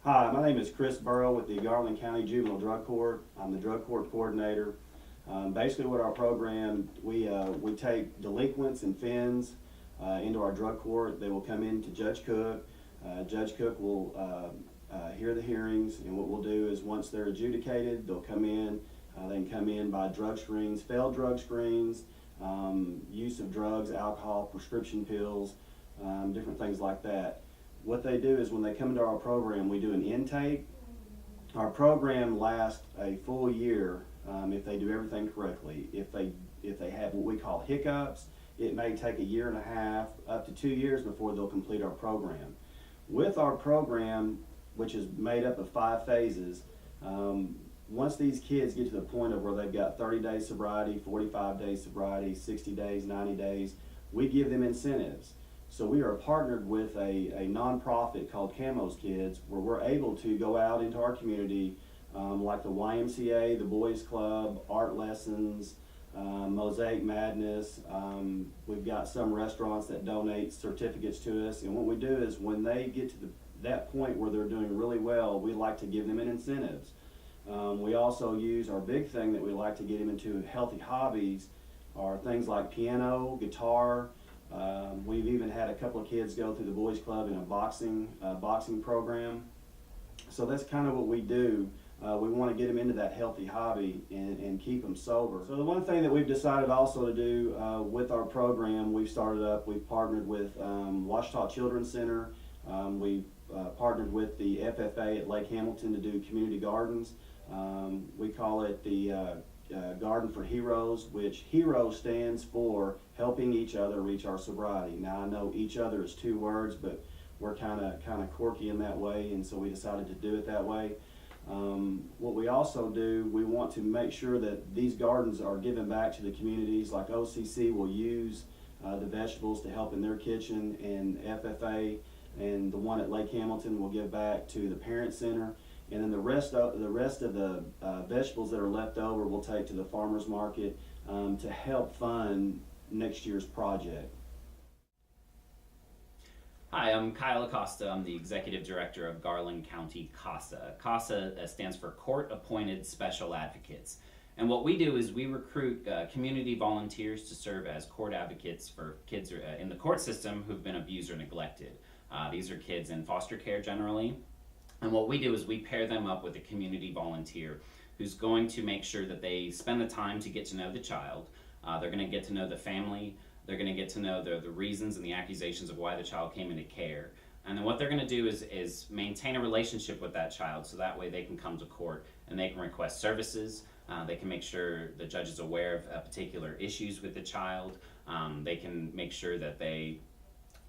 Hi, my name is Chris Burrow with the Garland County Juvenile Drug Court. I'm the drug court coordinator. Basically, what our program, we take delinquents and fins into our drug court. They will come in to Judge Cook. Judge Cook will hear the hearings, and what we'll do is once they're adjudicated, they'll come in. They can come in by drug screens, failed drug screens, use of drugs, alcohol, prescription pills, different things like that. What they do is when they come into our program, we do an intake. Our program lasts a full year if they do everything correctly. If they have what we call hiccups, it may take a year and a half, up to 2 years before they'll complete our program. With our program, which is made up of 5 phases, once these kids get to the point of where they've got 30 days sobriety, 45 days sobriety, 60 days, 90 days, we give them incentives. So we are partnered with a nonprofit called Camo's Kids, where we're able to go out into our community, like the YMCA, the Boys Club, art lessons, Mosaic Madness. We've got some restaurants that donate certificates to us, and what we do is when they get to that point where they're doing really well, we like to give them an incentives. We also use our big thing that we like to get them into healthy hobbies are things like piano, guitar. We've even had a couple of kids go through the Boys Club in a boxing program. So that's kind of what we do. We want to get them into that healthy hobby and keep them sober. So the one thing that we've decided also to do with our program, we've partnered with Washita Children's Center. We've partnered with the FFA at Lake Hamilton to do community gardens. We call it the Garden for Heroes, which HERO stands for helping each other reach our sobriety. Now I know each other is 2 words, but we're kind of quirky in that way, and so we decided to do it that way. What we also do, we want to make sure that these gardens are given back to the communities. Like OCC will use the vegetables to help in their kitchen, and FFA and the one at Lake Hamilton will give back to the Parent Center. And then the rest of the vegetables that are left over we'll take to the farmers market to help fund next year's project. Hi, I'm Kyle Acosta. I'm the Executive Director of Garland County CASA. CASA stands for Court Appointed Special Advocates. And what we do is we recruit community volunteers to serve as court advocates for kids in the court system who've been abused or neglected. These are kids in foster care generally. And what we do is we pair them up with a community volunteer who's going to make sure that they spend the time to get to know the child. They're going to get to know the family. They're going to get to know the reasons and the accusations of why the child came into care. And then what they're going to do is maintain a relationship with that child, so that way they can come to court and they can request services. They can make sure the judge is aware of particular issues with the child. They can make sure that they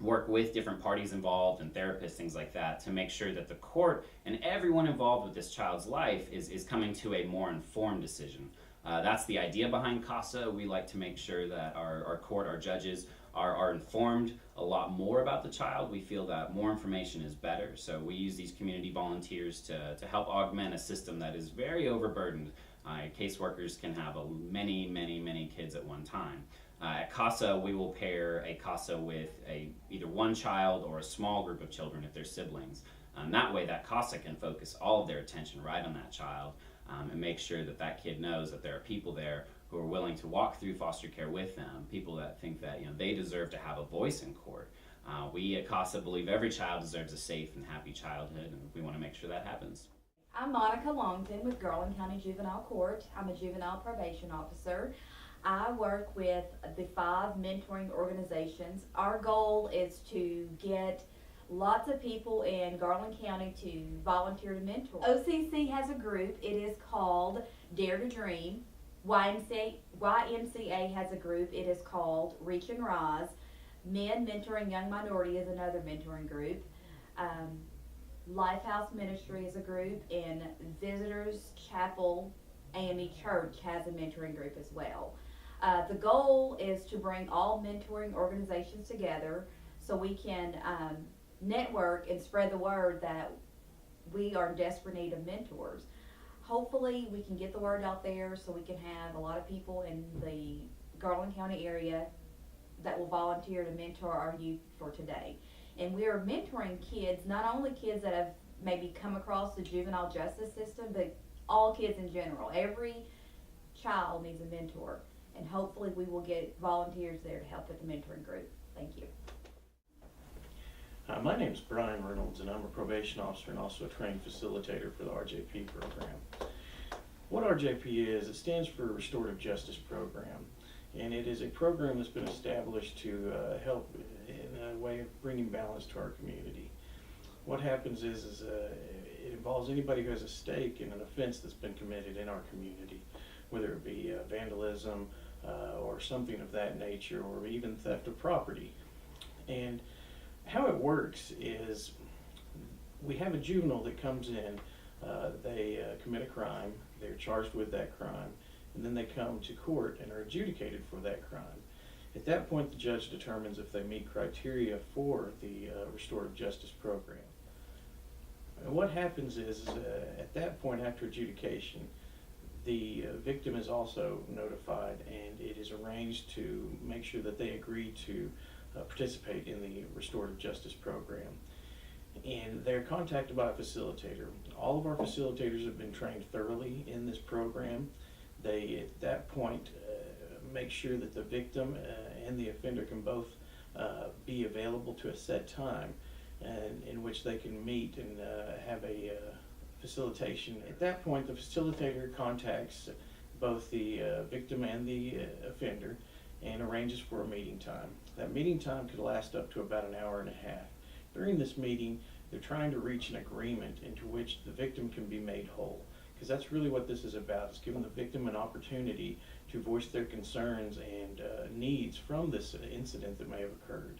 work with different parties involved and therapists, things like that, to make sure that the court and everyone involved with this child's life is coming to a more informed decision. That's the idea behind CASA. We like to make sure that our court, our judges, are informed a lot more about the child. We feel that more information is better, so we use these community volunteers to help augment a system that is very overburdened. Caseworkers can have many kids at one time. At CASA, we will pair a CASA with either one child or a small group of children if they're siblings. That way that CASA can focus all of their attention right on that child and make sure that that kid knows that there are people there who are willing to walk through foster care with them, people that think that they deserve to have a voice in court. We at CASA believe every child deserves a safe and happy childhood, and we want to make sure that happens. I'm Monica Longton with Garland County Juvenile Court. I'm a juvenile probation officer. I work with the 5 mentoring organizations. Our goal is to get lots of people in Garland County to volunteer to mentor. OCC has a group. It is called Dare to Dream. YMCA has a group. It is called Reach and Rise. Men Mentoring Young Minority is another mentoring group. Lifehouse Ministry is a group, and Visitors Chapel AME Church has a mentoring group as well. The goal is to bring all mentoring organizations together so we can network and spread the word that we are in desperate need of mentors. Hopefully we can get the word out there so we can have a lot of people in the Garland County area that will volunteer to mentor our youth for today. And we are mentoring kids, not only kids that have maybe come across the juvenile justice system, but all kids in general. Every child needs a mentor, and hopefully we will get volunteers there to help with the mentoring group. Thank you. My name is Brian Reynolds, and I'm a probation officer and also a training facilitator for the RJP program. What RJP is, it stands for Restorative Justice Program, and it is a program that's been established to help in a way of bringing balance to our community. What happens is it involves anybody who has a stake in an offense that's been committed in our community, whether it be vandalism or something of that nature, or even theft of property. And how it works is we have a juvenile that comes in, they commit a crime, they're charged with that crime, and then they come to court and are adjudicated for that crime. At that point, the judge determines if they meet criteria for the restorative justice program. And what happens is at that point after adjudication, the victim is also notified, and it is arranged to make sure that they agree to participate in the restorative justice program. And they're contacted by a facilitator. All of our facilitators have been trained thoroughly in this program. They, at that point, make sure that the victim and the offender can both be available to a set time and in which they can meet and have a facilitation. At that point, the facilitator contacts both the victim and the offender and arranges for a meeting time. That meeting time could last up to about an hour and a half. During this meeting, they're trying to reach an agreement into which the victim can be made whole, because that's really what this is about. It's giving the victim an opportunity to voice their concerns and needs from this incident that may have occurred.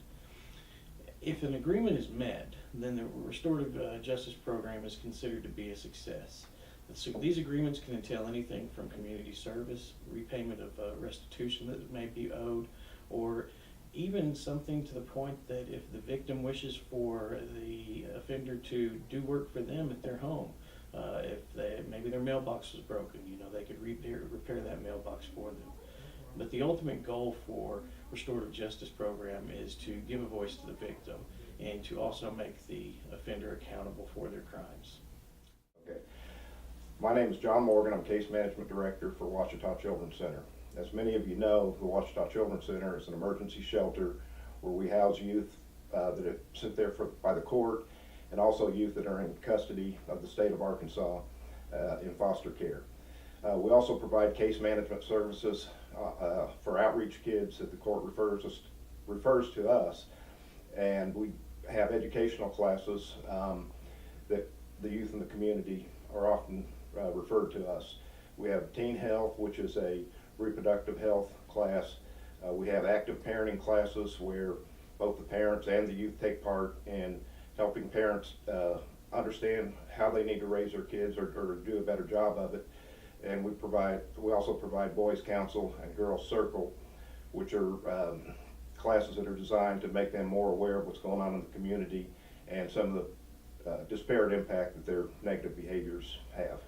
If an agreement is met, then the restorative justice program is considered to be a success. So these agreements can entail anything from community service, repayment of restitution that may be owed, or even something to the point that if the victim wishes for the offender to do work for them at their home, if maybe their mailbox was broken, they could repair that mailbox for them. But the ultimate goal for restorative justice program is to give a voice to the victim and to also make the offender accountable for their crimes. Okay. My name is John Morgan. I'm Case Management Director for Ouachita Children's Center. As many of you know, the Ouachita Children's Center is an emergency shelter where we house youth that are sent there by the court, and also youth that are in custody of the state of Arkansas in foster care. We also provide case management services for outreach kids that the court refers to us, and we have educational classes that the youth in the community are often referred to us. We have teen health, which is a reproductive health class. We have active parenting classes where both the parents and the youth take part in helping parents understand how they need to raise their kids or do a better job of it. And we also provide boys council and girls circle, which are classes that are designed to make them more aware of what's going on in the community and some of the disparate impact that their negative behaviors have.